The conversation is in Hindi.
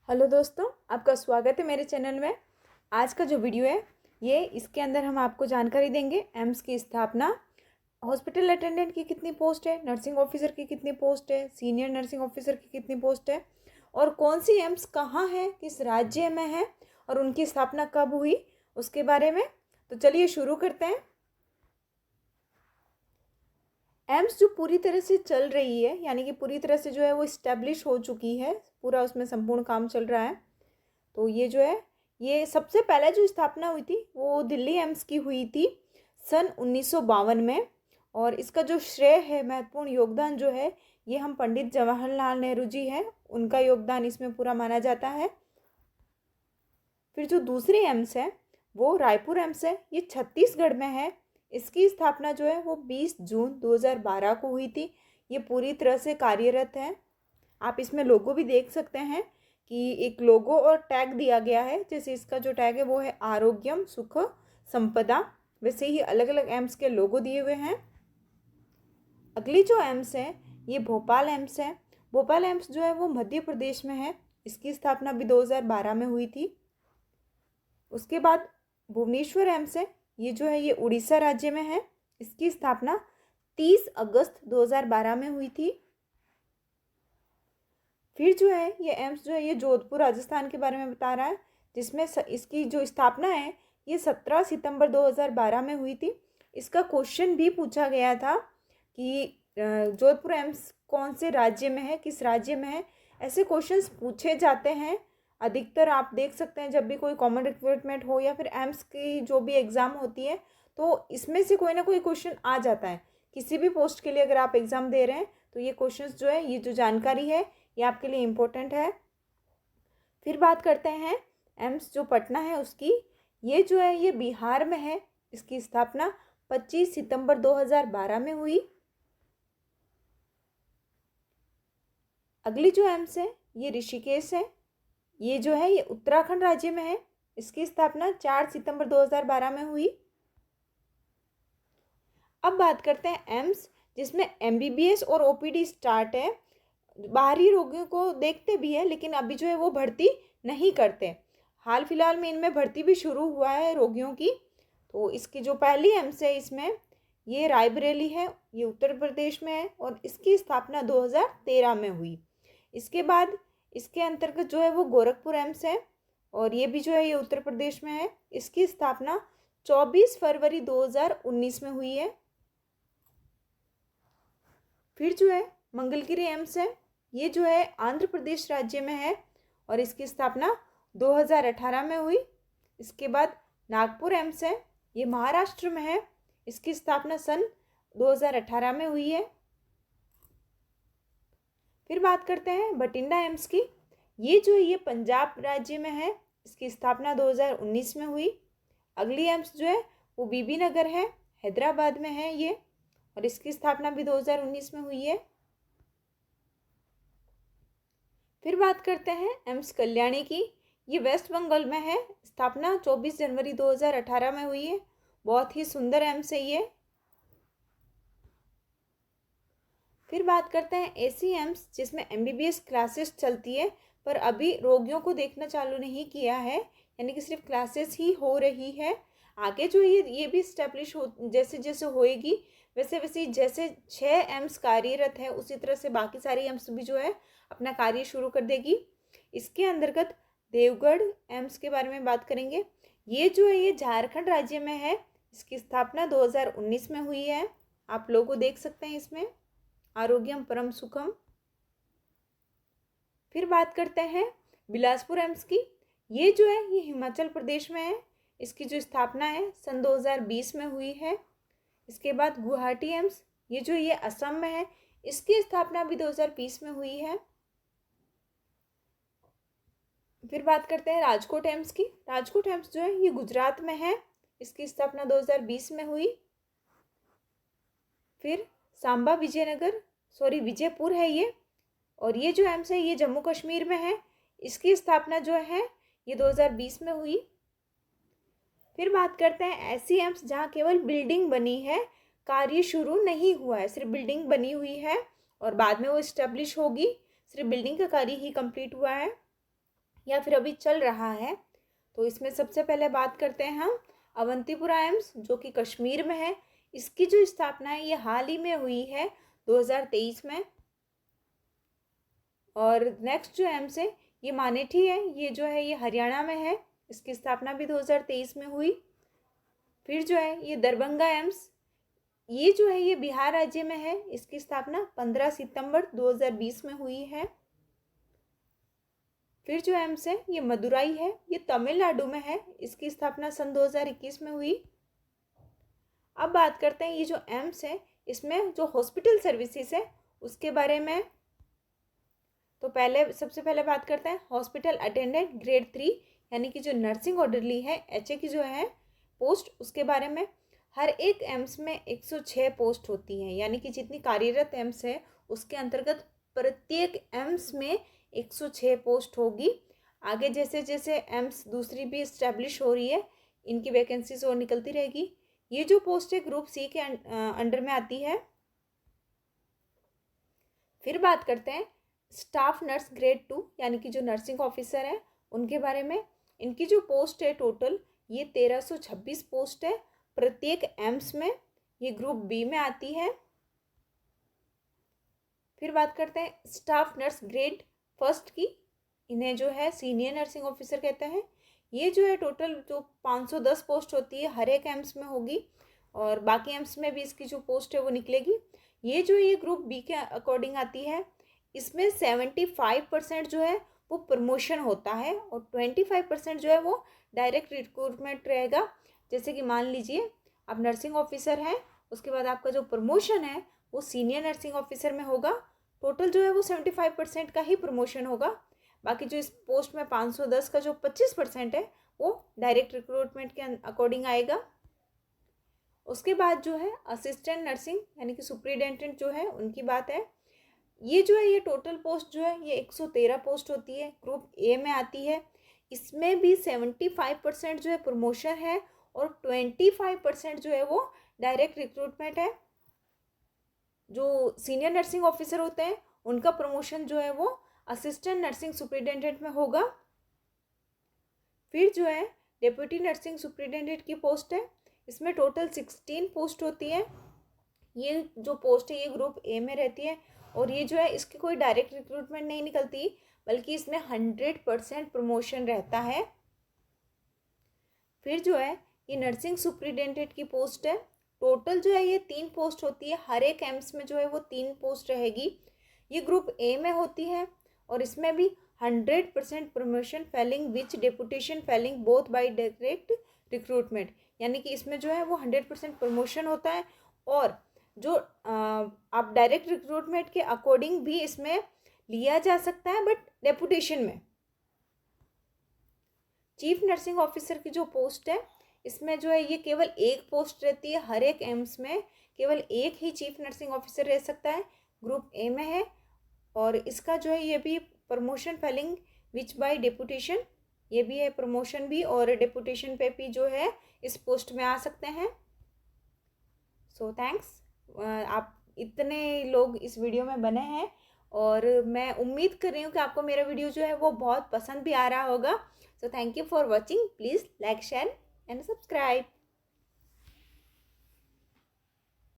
हेलो दोस्तों, आपका स्वागत है मेरे चैनल में। आज का जो वीडियो है इसके अंदर हम आपको जानकारी देंगे एम्स की स्थापना, हॉस्पिटल अटेंडेंट की कितनी पोस्ट है, नर्सिंग ऑफिसर की कितनी पोस्ट है, सीनियर नर्सिंग ऑफिसर की कितनी पोस्ट है और कौन सी एम्स कहाँ है, किस राज्य में है और उनकी स्थापना कब हुई, उसके बारे में। तो चलिए शुरू करते हैं। एम्स जो पूरी तरह से चल रही है, यानी कि पूरी तरह से जो है वो इस्टेब्लिश हो चुकी है, पूरा उसमें संपूर्ण काम चल रहा है। तो ये जो है ये सबसे पहले जो स्थापना हुई थी वो दिल्ली एम्स की हुई थी सन 1952 में। और इसका जो श्रेय है, महत्वपूर्ण योगदान जो है, ये हम पंडित जवाहरलाल नेहरू जी हैं, उनका योगदान इसमें पूरा माना जाता है। फिर जो दूसरी एम्स है वो रायपुर एम्स है, ये छत्तीसगढ़ में है। इसकी स्थापना जो है वो 20 जून 2012 को हुई थी। ये पूरी तरह से कार्यरत है। आप इसमें लोगो भी देख सकते हैं कि एक लोगो और टैग दिया गया है। जैसे इसका जो टैग है वो है आरोग्यम सुख संपदा, वैसे ही अलग अलग एम्स के लोगो दिए हुए हैं। अगली जो एम्स है ये भोपाल एम्स है। भोपाल एम्स जो है वो मध्य प्रदेश में है। इसकी स्थापना भी 2012 में हुई थी। उसके बाद भुवनेश्वर एम्स है, ये जो है ये उड़ीसा राज्य में है। इसकी स्थापना 30 अगस्त 2012 में हुई थी। फिर जो है ये एम्स जो है ये जोधपुर राजस्थान के बारे में बता रहा है, जिसमें इसकी जो स्थापना है ये 17 सितंबर 2012 में हुई थी। इसका क्वेश्चन भी पूछा गया था कि जोधपुर एम्स कौन से राज्य में है, किस राज्य में है। ऐसे क्वेश्चंस पूछे जाते हैं अधिकतर। आप देख सकते हैं जब भी कोई कॉमन रिक्रूटमेंट हो या फिर एम्स की जो भी एग्ज़ाम होती है तो इसमें से कोई ना कोई क्वेश्चन आ जाता है। किसी भी पोस्ट के लिए अगर आप एग्ज़ाम दे रहे हैं तो ये क्वेश्चंस जो है, ये जो जानकारी है ये आपके लिए इम्पोर्टेंट है। फिर बात करते हैं एम्स जो पटना है उसकी। ये जो है ये बिहार में है। इसकी स्थापना 25 सितंबर 2012 में हुई। अगली जो एम्स है ये ऋषिकेश है। ये जो है ये उत्तराखंड राज्य में है। इसकी स्थापना 4 सितंबर 2012 में हुई। अब बात करते हैं एम्स जिसमें एमबीबीएस और ओपीडी स्टार्ट है। बाहरी रोगियों को देखते भी है लेकिन अभी जो है वो भर्ती नहीं करते। हाल फिलहाल में इनमें भर्ती भी शुरू हुआ है रोगियों की। तो इसकी जो पहली एम्स है इसमें ये रायबरेली है, ये उत्तर प्रदेश में है और इसकी स्थापना 2013 में हुई। इसके बाद इसके अंतर्गत जो है वो गोरखपुर एम्स है और ये भी जो है ये उत्तर प्रदेश में है। इसकी स्थापना 24 फरवरी 2019 में हुई है। फिर जो है मंगलगिरी एम्स है, ये जो है आंध्र प्रदेश राज्य में है और इसकी स्थापना 2018 में हुई। इसके बाद नागपुर एम्स है, ये महाराष्ट्र में है। इसकी स्थापना सन 2018 में हुई है। फिर बात करते हैं बठिंडा एम्स की। ये जो है ये पंजाब राज्य में है। इसकी स्थापना 2019 में हुई। अगली एम्स जो है वो बीबी नगर है, हैदराबाद में है ये, और इसकी स्थापना भी 2019 में हुई है। फिर बात करते हैं एम्स कल्याणी की। ये वेस्ट बंगाल में है। स्थापना 24 जनवरी 2018 में हुई है। बहुत ही सुंदर एम्स है ये। फिर बात करते हैं एसी एम्स जिसमें एमबीबीएस क्लासेस चलती है पर अभी रोगियों को देखना चालू नहीं किया है, यानी कि सिर्फ क्लासेस ही हो रही है। आगे जो ये भी स्टैब्लिश हो, जैसे जैसे होएगी वैसे वैसे जैसे 6 एम्स कार्यरत है उसी तरह से बाकी सारी एम्स भी जो है अपना कार्य शुरू कर देगी। इसके अंतर्गत देवगढ़ एम्स के बारे में बात करेंगे। ये जो है ये झारखंड राज्य में है। इसकी स्थापना 2019 में हुई है। आप लोगों देख सकते हैं इसमें आरोग्यम परम सुखम। फिर बात करते हैं बिलासपुर एम्स की। ये जो है ये हिमाचल प्रदेश में है। इसकी जो स्थापना है सन 2020 में हुई है। इसके बाद गुवाहाटी एम्स, ये जो ये असम में है, इसकी स्थापना भी 2020 में हुई है। फिर बात करते हैं राजकोट एम्स की। राजकोट एम्स जो है ये गुजरात में है। इसकी स्थापना 2020 में हुई। फिर सांबा विजयपुर है ये, और ये जो एम्स है ये जम्मू कश्मीर में है। इसकी स्थापना जो है ये 2020 में हुई। फिर बात करते हैं ऐसी एम्स जहाँ केवल बिल्डिंग बनी है, कार्य शुरू नहीं हुआ है, सिर्फ बिल्डिंग बनी हुई है और बाद में वो इस्टेब्लिश होगी, सिर्फ बिल्डिंग का कार्य ही कंप्लीट हुआ है। या फिर अभी चल रहा है। तो इसमें सबसे पहले बात करते हैं हम अवंतीपुरा एम्स, जो कि कश्मीर में है। इसकी जो स्थापना है ये हाल ही में हुई है 2023 में। और नेक्स्ट जो एम्स है ये मानेठी है, ये जो है ये हरियाणा में है। इसकी स्थापना भी 2023 में हुई। फिर जो है ये दरभंगा एम्स, ये जो है ये बिहार राज्य में है। इसकी स्थापना 15 सितंबर 2020 में हुई है। फिर जो एम्स है ये मदुराई है, ये तमिलनाडु में है। इसकी स्थापना सन 2021 में हुई। अब बात करते हैं ये जो एम्स है इसमें जो हॉस्पिटल सर्विसेज है उसके बारे में। तो सबसे पहले बात करते हैं हॉस्पिटल अटेंडेंट ग्रेड 3, यानी कि जो नर्सिंग ऑर्डरली है HA की जो है पोस्ट, उसके बारे में। हर एक एम्स में 106 पोस्ट होती हैं, यानी कि जितनी कार्यरत एम्स है उसके अंतर्गत प्रत्येक एम्स में 106 पोस्ट होगी। आगे जैसे जैसे एम्स दूसरी भी इस्टेब्लिश हो रही है, इनकी वैकेंसीज और निकलती रहेगी। ये जो पोस्ट है ग्रुप C के अंडर में आती है। फिर बात करते हैं स्टाफ नर्स ग्रेड 2, यानी कि जो नर्सिंग ऑफिसर है उनके बारे में। इनकी जो पोस्ट है टोटल ये 1326 पोस्ट है प्रत्येक एम्स में। ये ग्रुप B में आती है। फिर बात करते हैं स्टाफ नर्स ग्रेड 1 की, इन्हें जो है सीनियर नर्सिंग ऑफिसर कहते हैं। ये जो है टोटल जो 510 पोस्ट होती है हर एक एम्स में होगी, और बाकी एम्स में भी इसकी जो पोस्ट है वो निकलेगी। ये ग्रुप B के अकॉर्डिंग आती है। इसमें 75% जो है वो प्रमोशन होता है और 25% जो है वो डायरेक्ट रिक्रूटमेंट रहेगा। जैसे कि मान लीजिए आप नर्सिंग ऑफिसर हैं, उसके बाद आपका जो प्रमोशन है वो सीनियर नर्सिंग ऑफिसर में होगा। टोटल जो है वो 75% का ही प्रमोशन होगा। बाकी जो इस पोस्ट में 510 का जो 25% है वो डायरेक्ट रिक्रूटमेंट के अकॉर्डिंग आएगा। उसके बाद जो है असिस्टेंट नर्सिंग यानी कि सुपरिटेंडेंट जो है उनकी बात है। ये जो है ये टोटल पोस्ट जो है ये 113 पोस्ट होती है, ग्रुप A में आती है। इसमें भी 75% जो है प्रमोशन है और 25% जो है वो डायरेक्ट रिक्रूटमेंट है। जो सीनियर नर्सिंग ऑफिसर होते हैं उनका प्रमोशन जो है वो असिस्टेंट नर्सिंग सुपरिटेंडेंट में होगा। फिर जो है डेप्यूटी नर्सिंग सुपरिटेंडेंट की पोस्ट है, इसमें टोटल 16 पोस्ट होती है। ये जो पोस्ट है ये ग्रुप A में रहती है और ये जो है इसकी कोई डायरेक्ट रिक्रूटमेंट नहीं निकलती, बल्कि इसमें 100% प्रमोशन रहता है। फिर जो है ये नर्सिंग सुपरिटेंडेंट की पोस्ट है। टोटल जो है ये 3 पोस्ट होती है, हर एक एम्स में जो है वो 3 पोस्ट रहेगी। ये ग्रुप A में होती है और इसमें भी 100% promotion failing which deputation failing both by direct recruitment, यानी कि इसमें जो है वो 100% प्रमोशन होता है और जो आप डायरेक्ट रिक्रूटमेंट के अकॉर्डिंग भी इसमें लिया जा सकता है, बट डेपुटेशन में। चीफ नर्सिंग ऑफिसर की जो पोस्ट है इसमें जो है ये केवल एक पोस्ट रहती है, हर एक एम्स में केवल एक ही चीफ नर्सिंग ऑफिसर रह सकता है, ग्रुप A में है। और इसका जो है ये भी प्रमोशन फेलिंग विच बाय डेपुटेशन, ये भी है प्रमोशन भी और डेपुटेशन पे भी जो है इस पोस्ट में आ सकते हैं। सो थैंक्स, आप इतने लोग इस वीडियो में बने हैं और मैं उम्मीद कर रही हूँ कि आपको मेरा वीडियो जो है वो बहुत पसंद भी आ रहा होगा। So thank you for watching. Please like share and subscribe.